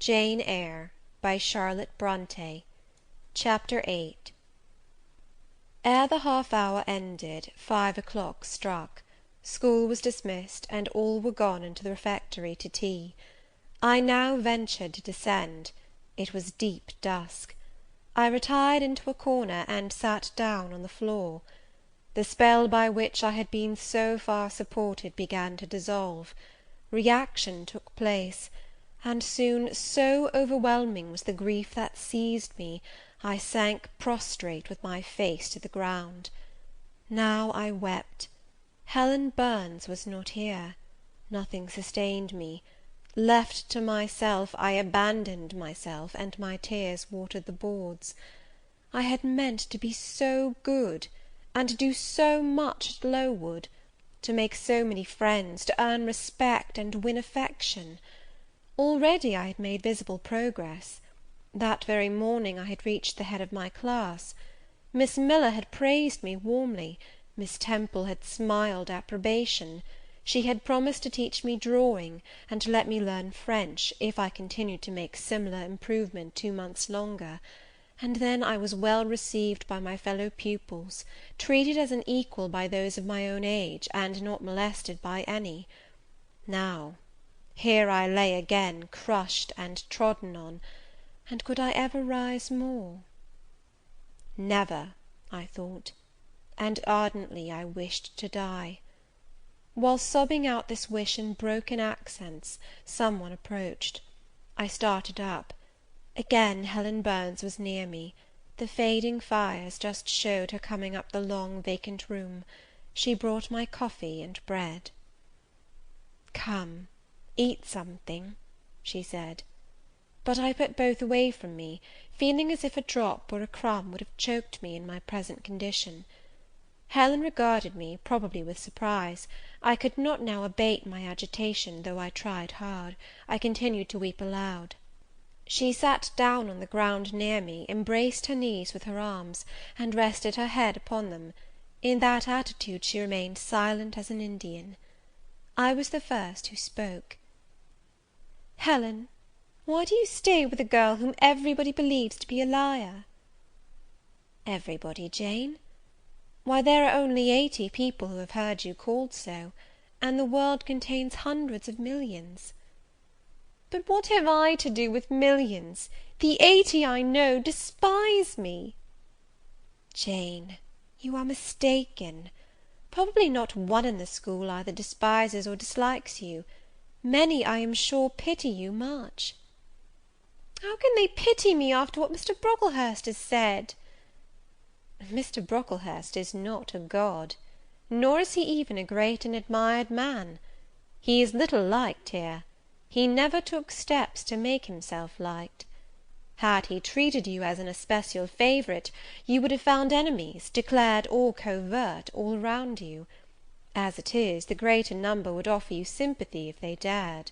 Jane Eyre by Charlotte Bronte. Chapter 8. Ere the half-hour ended, 5 o'clock struck. School was dismissed, and all were gone into the refectory to tea. I now ventured to descend. It was deep dusk. I retired into a corner, and sat down on the floor. The spell by which I had been so far supported began to dissolve. Reaction took place, and soon, so overwhelming was the grief that seized me, I sank prostrate with my face to the ground. Now I wept. Helen Burns was not here. Nothing sustained me. Left to myself, I abandoned myself, and my tears watered the boards. I had meant to be so good, and to do so much at Lowood, to make so many friends, to earn respect and win affection. Already I had made visible progress. That very morning I had reached the head of my class. Miss Miller had praised me warmly. Miss Temple had smiled approbation. She had promised to teach me drawing, and to let me learn French, if I continued to make similar improvement 2 months longer. And then I was well received by my fellow pupils, treated as an equal by those of my own age, and not molested by any. Now, here I lay again, crushed and trodden on, and could I ever rise more? Never, I thought, and ardently I wished to die. While sobbing out this wish in broken accents, some one approached. I started up. Again Helen Burns was near me. The fading fires just showed her coming up the long vacant room. She brought my coffee and bread. "Come, eat something," she said. But I put both away from me, feeling as if a drop or a crumb would have choked me in my present condition. Helen regarded me, probably with surprise. I could not now abate my agitation, though I tried hard. I continued to weep aloud. She sat down on the ground near me, embraced her knees with her arms, and rested her head upon them. In that attitude she remained silent as an Indian. I was the first who spoke. "Helen, why do you stay with a girl whom everybody believes to be a liar?" "Everybody, Jane? Why, there are only 80 people who have heard you called so, and the world contains hundreds of millions." "But what have I to do with millions? The 80 I know despise me." "Jane, you are mistaken. Probably not one in the school either despises or dislikes you. Many, I am sure, pity you much." "How can they pity me after what Mr. Brocklehurst has said?" "Mr. Brocklehurst is not a god, nor is he even a great and admired man. He is little liked here. He never took steps to make himself liked. Had he treated you as an especial favourite, you would have found enemies, declared or covert, all round you. As it is, the greater number would offer you sympathy if they dared.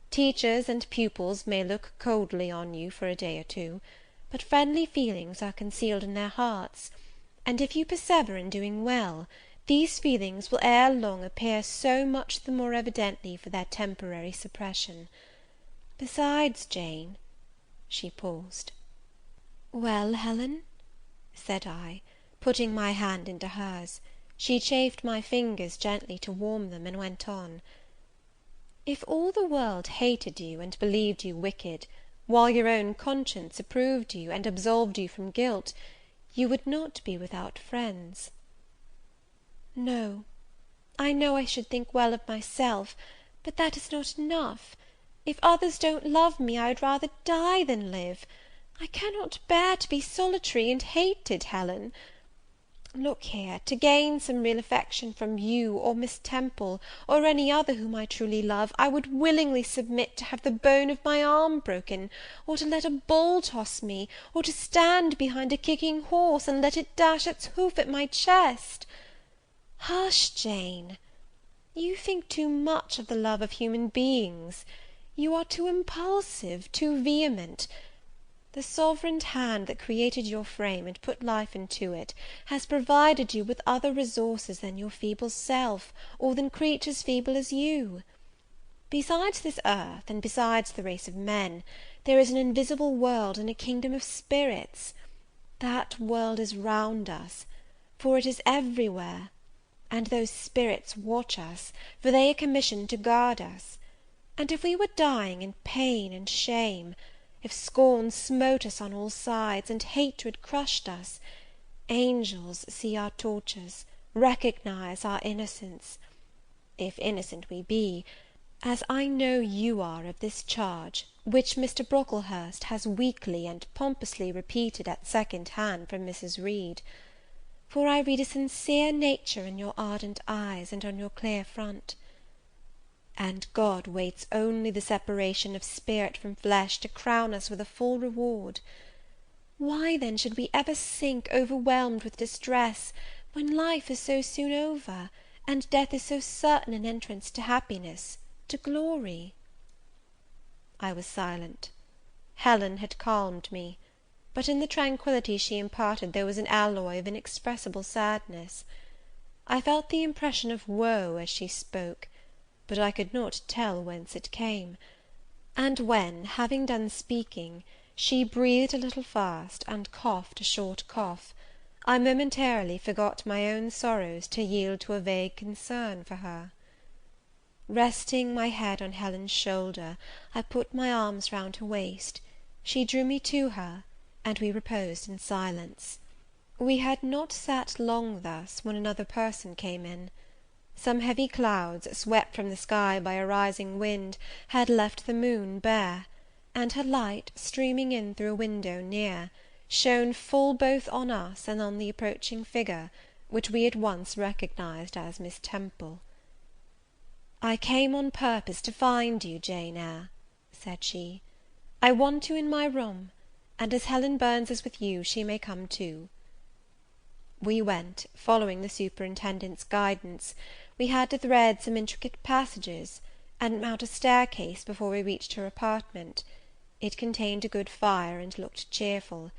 Teachers and pupils may look coldly on you for a day or two, but friendly feelings are concealed in their hearts, and if you persevere in doing well, these feelings will ere long appear so much the more evidently for their temporary suppression. Besides, Jane—" She paused. "Well, Helen?" said I, putting my hand into hers. She chafed my fingers gently to warm them, and went on. "If all the world hated you, and believed you wicked, while your own conscience approved you, and absolved you from guilt, you would not be without friends." "No, I know I should think well of myself, but that is not enough. If others don't love me, I would rather die than live. I cannot bear to be solitary and hated, Helen. Look here, to gain some real affection from you, or Miss Temple, or any other whom I truly love, I would willingly submit to have the bone of my arm broken, or to let a bull toss me, or to stand behind a kicking horse, and let it dash its hoof at my chest. Hush, Jane! You think too much of the love of human beings. You are too impulsive, too vehement. The sovereign hand that created your frame, and put life into it, has provided you with other resources than your feeble self, or than creatures feeble as you. Besides this earth, and besides the race of men, there is an invisible world and a kingdom of spirits. That world is round us, for it is everywhere, and those spirits watch us, for they are commissioned to guard us. And if we were dying in pain and shame, if scorn smote us on all sides, and hatred crushed us, angels see our tortures, recognise our innocence, if innocent we be, as I know you are of this charge, which Mr. Brocklehurst has weakly and pompously repeated at second hand from Mrs. Reed. For I read a sincere nature in your ardent eyes, and on your clear front. And God waits only the separation of spirit from flesh to crown us with a full reward. Why then should we ever sink overwhelmed with distress, when life is so soon over, and death is so certain an entrance to happiness, to glory? I was silent. Helen had calmed me, but in the tranquillity she imparted there was an alloy of inexpressible sadness. I felt the impression of woe as she spoke, but I could not tell whence it came; and when, having done speaking, she breathed a little fast, and coughed a short cough, I momentarily forgot my own sorrows to yield to a vague concern for her. Resting my head on Helen's shoulder, I put my arms round her waist; she drew me to her, and we reposed in silence. We had not sat long thus, when another person came in. Some heavy clouds, swept from the sky by a rising wind, had left the moon bare, and her light, streaming in through a window near, shone full both on us and on the approaching figure, which we at once recognized as Miss Temple. "I came on purpose to find you, Jane Eyre," said she. "I want you in my room, and as Helen Burns is with you, she may come too." We went, following the superintendent's guidance. We had to thread some intricate passages, and mount a staircase before we reached her apartment. It contained a good fire, and looked cheerful.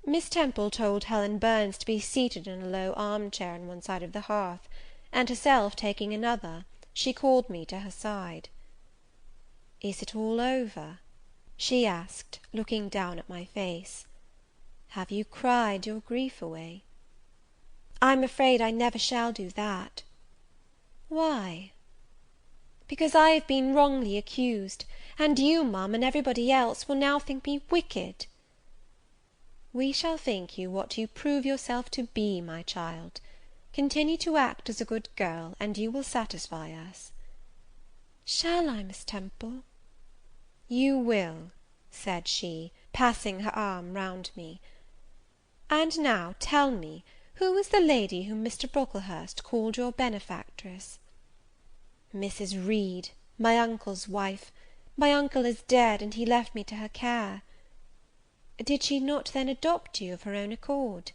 Miss Temple told Helen Burns to be seated in a low arm chair on one side of the hearth, and herself taking another, she called me to her side. "Is it all over?" she asked, looking down at my face. "Have you cried your grief away?" "I'm afraid I never shall do that." "Why?" "Because I have been wrongly accused, and you, Ma'am, and everybody else, will now think me wicked." "We shall think you what you prove yourself to be, my child. Continue to act as a good girl, and you will satisfy us." "Shall I, Miss Temple?" "You will," said she, passing her arm round me. "And now tell me, who was the lady whom Mr. Brocklehurst called your benefactress?" "Mrs. Reed, my uncle's wife. My uncle is dead, and he left me to her care." "Did she not then adopt you of her own accord?"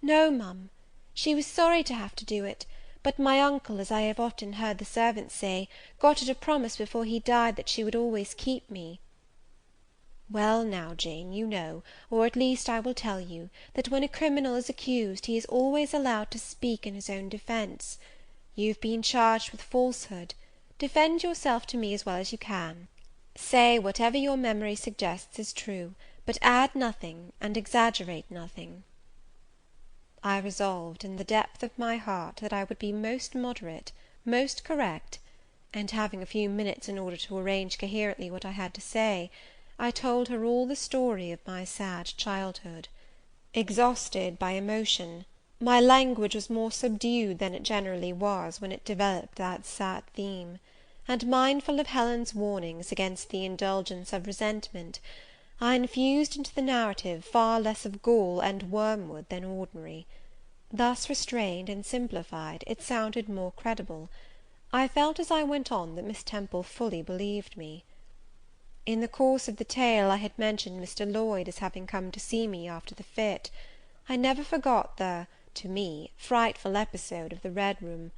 "No, Ma'am. She was sorry to have to do it; but my uncle, as I have often heard the servants say, got her to promise before he died that she would always keep me." "Well now, Jane, you know, or at least I will tell you, that when a criminal is accused, he is always allowed to speak in his own defence. You have been charged with falsehood; defend yourself to me as well as you can. Say whatever your memory suggests is true, but add nothing, and exaggerate nothing." I resolved, in the depth of my heart, that I would be most moderate, most correct; and having a few minutes in order to arrange coherently what I had to say, I told her all the story of my sad childhood. Exhausted by emotion, my language was more subdued than it generally was when it developed that sad theme; and, mindful of Helen's warnings against the indulgence of resentment, I infused into the narrative far less of gall and wormwood than ordinary. Thus restrained and simplified, it sounded more credible. I felt as I went on that Miss Temple fully believed me. In the course of the tale I had mentioned Mr. Lloyd as having come to see me after the fit. I never forgot the, to me, frightful episode of the Red Room,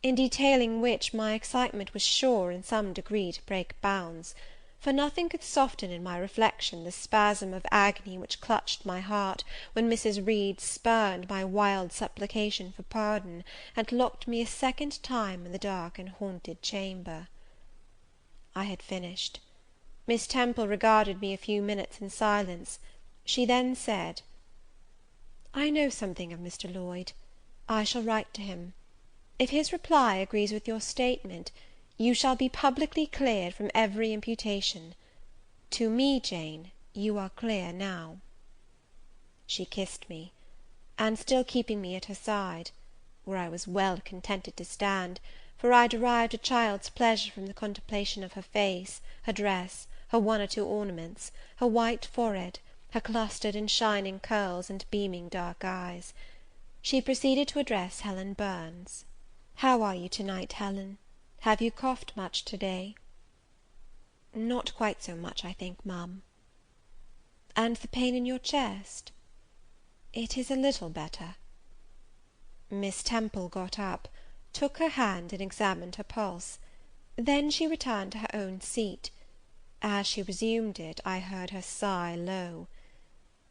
in detailing which my excitement was sure in some degree to break bounds; for nothing could soften in my reflection the spasm of agony which clutched my heart, when Mrs. Reed spurned my wild supplication for pardon, and locked me a second time in the dark and haunted chamber. I had finished. Miss Temple regarded me a few minutes in silence. She then said, "I know something of Mr. Lloyd. I shall write to him. If his reply agrees with your statement, you shall be publicly cleared from every imputation. To me, Jane, you are clear now." She kissed me, and still keeping me at her side, where I was well contented to stand, for I derived a child's pleasure from the contemplation of her face, her dress, her one or two ornaments, her white forehead, her clustered and shining curls, and beaming dark eyes. She proceeded to address Helen Burns. "How are you to night, Helen? Have you coughed much to day?" "Not quite so much, I think, ma'am." "And the pain in your chest?" "It is a little better." Miss Temple got up, took her hand, and examined her pulse. Then she returned to her own seat. As she resumed it, I heard her sigh low.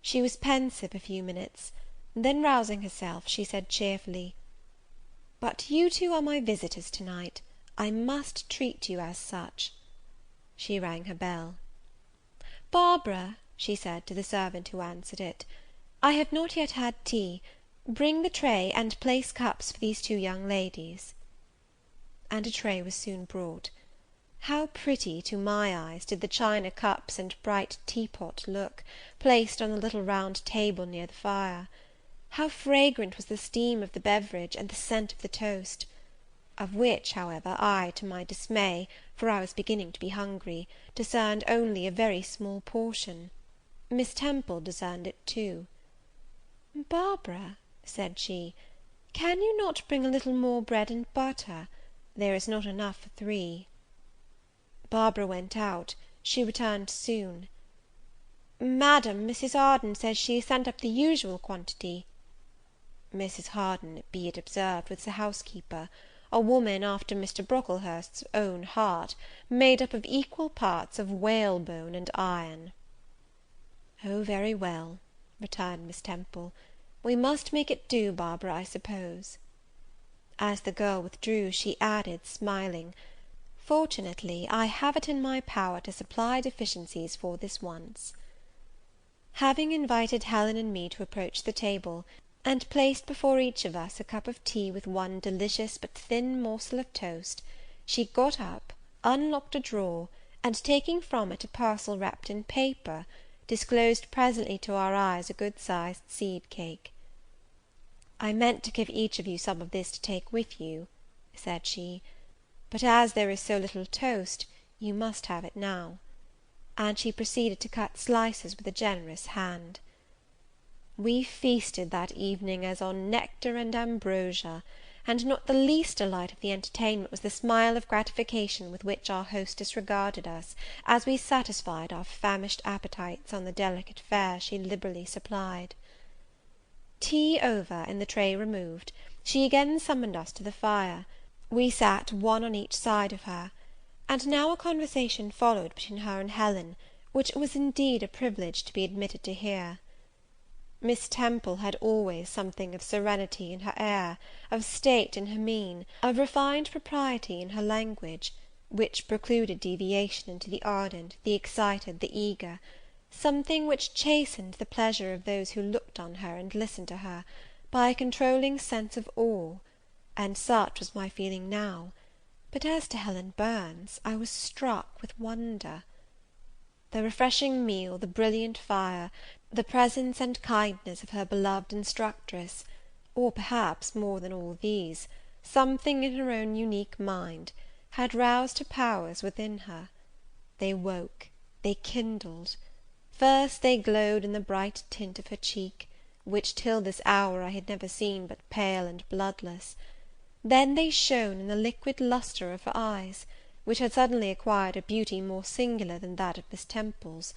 She was pensive a few minutes; then, rousing herself, she said cheerfully, "But you two are my visitors to night. I must treat you as such." She rang her bell. "Barbara," she said to the servant who answered it, "I have not yet had tea. Bring the tray, and place cups for these two young ladies." And a tray was soon brought. How pretty, to my eyes, did the china cups and bright teapot look, placed on the little round table near the fire! How fragrant was the steam of the beverage, and the scent of the toast! Of which, however, I, to my dismay, for I was beginning to be hungry, discerned only a very small portion. Miss Temple discerned it too. "Barbara," said she, "can you not bring a little more bread and butter? There is not enough for 3. Barbara went out. She returned soon. "Madam, Mrs. Harden says she has sent up the usual quantity." Mrs. Harden, be it observed, was the housekeeper, a woman after Mr. Brocklehurst's own heart, made up of equal parts of whalebone and iron. "Oh, very well," returned Miss Temple, "we must make it do, Barbara, I suppose." As the girl withdrew, she added, smiling, "Fortunately, I have it in my power to supply deficiencies for this once." Having invited Helen and me to approach the table, and placed before each of us a cup of tea with one delicious but thin morsel of toast, she got up, unlocked a drawer, and taking from it a parcel wrapped in paper, disclosed presently to our eyes a good-sized seed cake. "I meant to give each of you some of this to take with you," said she, "but as there is so little toast, you must have it now." And she proceeded to cut slices with a generous hand. We feasted that evening as on nectar and ambrosia, and not the least delight of the entertainment was the smile of gratification with which our hostess regarded us, as we satisfied our famished appetites on the delicate fare she liberally supplied. Tea over, and the tray removed, she again summoned us to the fire. We sat one on each side of her, and now a conversation followed between her and Helen, which it was indeed a privilege to be admitted to hear. Miss Temple had always something of serenity in her air, of state in her mien, of refined propriety in her language, which precluded deviation into the ardent, the excited, the eager; something which chastened the pleasure of those who looked on her and listened to her, by a controlling sense of awe; and such was my feeling now; but as to Helen Burns, I was struck with wonder. The refreshing meal, the brilliant fire, the presence and kindness of her beloved instructress, or perhaps, more than all these, something in her own unique mind, had roused her powers within her. They woke, they kindled. First they glowed in the bright tint of her cheek, which till this hour I had never seen but pale and bloodless. Then they shone in the liquid lustre of her eyes, which had suddenly acquired a beauty more singular than that of Miss Temple's,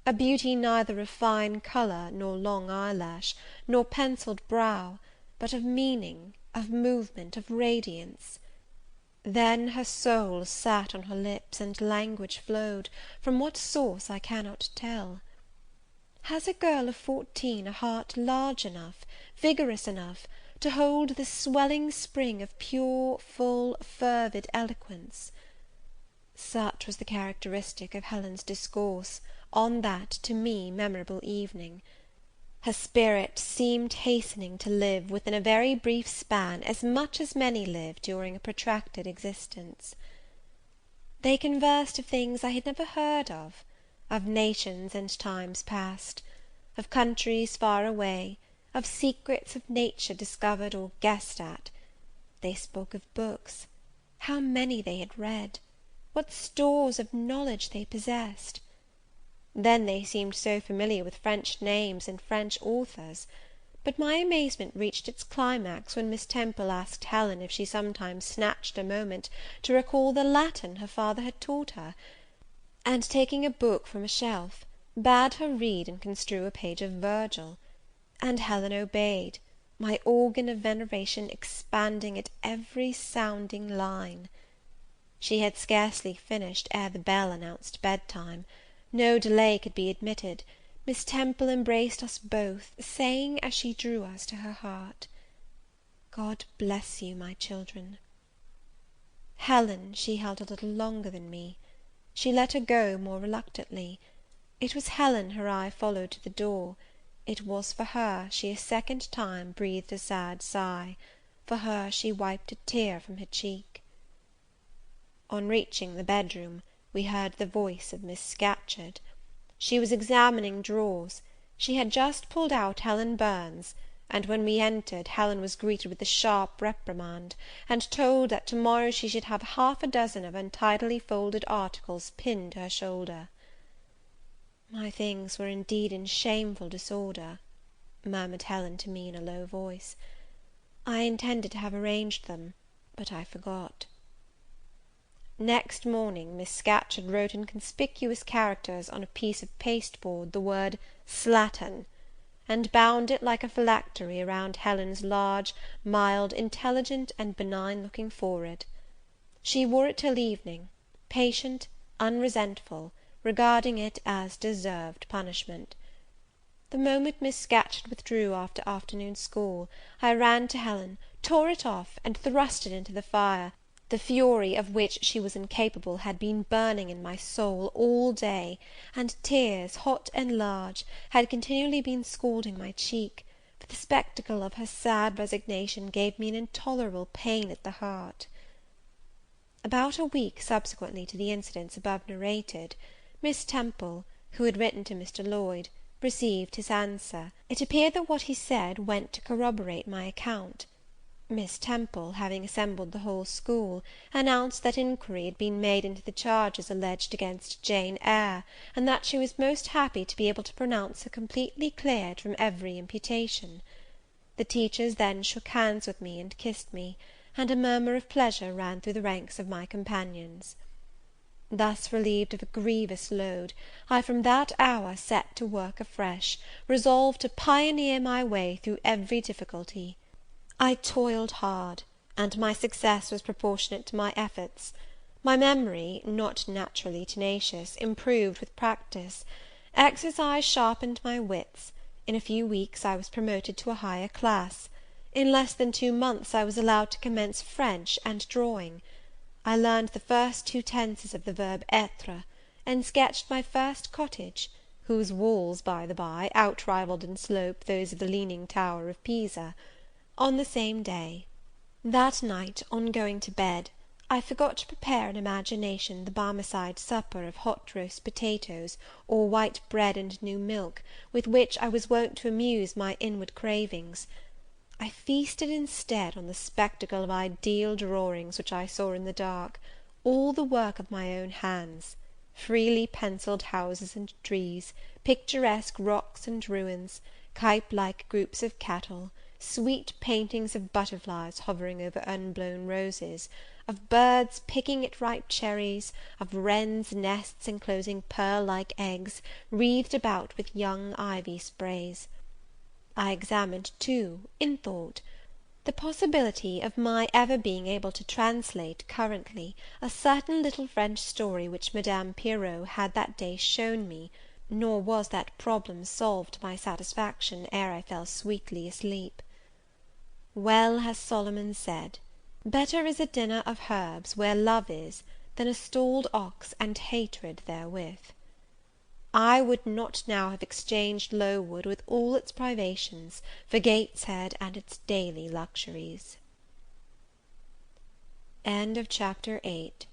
a beauty neither of fine colour, nor long eyelash, nor pencilled brow, but of meaning, of movement, of radiance. Then her soul sat on her lips, and language flowed, from what source I cannot tell. Has a girl of 14 a heart large enough, vigorous enough, to hold this swelling spring of pure, full, fervid eloquence? Such was the characteristic of Helen's discourse on that, to me, memorable evening. Her spirit seemed hastening to live, within a very brief span, as much as many live during a protracted existence. They conversed of things I had never heard of nations and times past, of countries far away, of secrets of nature discovered or guessed at. They spoke of books, how many they had read, what stores of knowledge they possessed. Then they seemed so familiar with French names and French authors; but my amazement reached its climax when Miss Temple asked Helen if she sometimes snatched a moment to recall the Latin her father had taught her, and, taking a book from a shelf, bade her read and construe a page of Virgil; and Helen obeyed, my organ of veneration expanding at every sounding line. She had scarcely finished ere the bell announced bedtime. No delay could be admitted. Miss Temple embraced us both, saying, as she drew us to her heart, "God bless you, my children." Helen she held a little longer than me. She let her go more reluctantly. It was Helen her eye followed to the door. It was for her she a second time breathed a sad sigh; for her she wiped a tear from her cheek. On reaching the bedroom, we heard the voice of Miss Scatcherd. She was examining drawers. She had just pulled out Helen Burns, and when we entered, Helen was greeted with a sharp reprimand, and told that to-morrow she should have half a dozen of untidily folded articles pinned to her shoulder. "My things were indeed in shameful disorder," murmured Helen to me in a low voice. "I intended to have arranged them, but I forgot." Next morning, Miss Scatcherd wrote in conspicuous characters on a piece of pasteboard the word "Slattern," and bound it like a phylactery around Helen's large, mild, intelligent, and benign looking forehead. She wore it till evening, patient, unresentful, regarding it as deserved punishment. The moment Miss Scatcherd withdrew after afternoon school, I ran to Helen, tore it off, and thrust it into the fire, the fury of which she was incapable had been burning in my soul all day, and tears, hot and large, had continually been scalding my cheek, for the spectacle of her sad resignation gave me an intolerable pain at the heart. About a week subsequently to the incidents above narrated, Miss Temple, who had written to Mr. Lloyd, received his answer. It appeared that what he said went to corroborate my account. Miss Temple, having assembled the whole school, announced that inquiry had been made into the charges alleged against Jane Eyre, and that she was most happy to be able to pronounce her completely cleared from every imputation. The teachers then shook hands with me and kissed me, and a murmur of pleasure ran through the ranks of my companions. Thus relieved of a grievous load, I from that hour set to work afresh, resolved to pioneer my way through every difficulty. I toiled hard, and my success was proportionate to my efforts. My memory, not naturally tenacious, improved with practice. Exercise sharpened my wits. In a few weeks I was promoted to a higher class. In less than 2 months I was allowed to commence French and drawing. I learned the first 2 tenses of the verb être, and sketched my first cottage, whose walls, by the by, outrivalled in slope those of the Leaning Tower of Pisa, on the same day. That night, on going to bed, I forgot to prepare in imagination the Barmecide supper of hot roast potatoes, or white bread and new milk, with which I was wont to amuse my inward cravings. I feasted instead on the spectacle of ideal drawings which I saw in the dark, all the work of my own hands, freely pencilled houses and trees, picturesque rocks and ruins, Cuyp-like groups of cattle, sweet paintings of butterflies hovering over unblown roses, of birds picking at ripe cherries, of wrens' nests enclosing pearl-like eggs, wreathed about with young ivy sprays. I examined, too, in thought, the possibility of my ever being able to translate currently a certain little French story which Madame Pirot had that day shown me, nor was that problem solved to my satisfaction ere I fell sweetly asleep. Well has Solomon said, "Better is a dinner of herbs where love is, than a stalled ox and hatred therewith. I would not now have exchanged Lowood, with all its privations, for Gateshead and its daily luxuries. CHAPTER IX.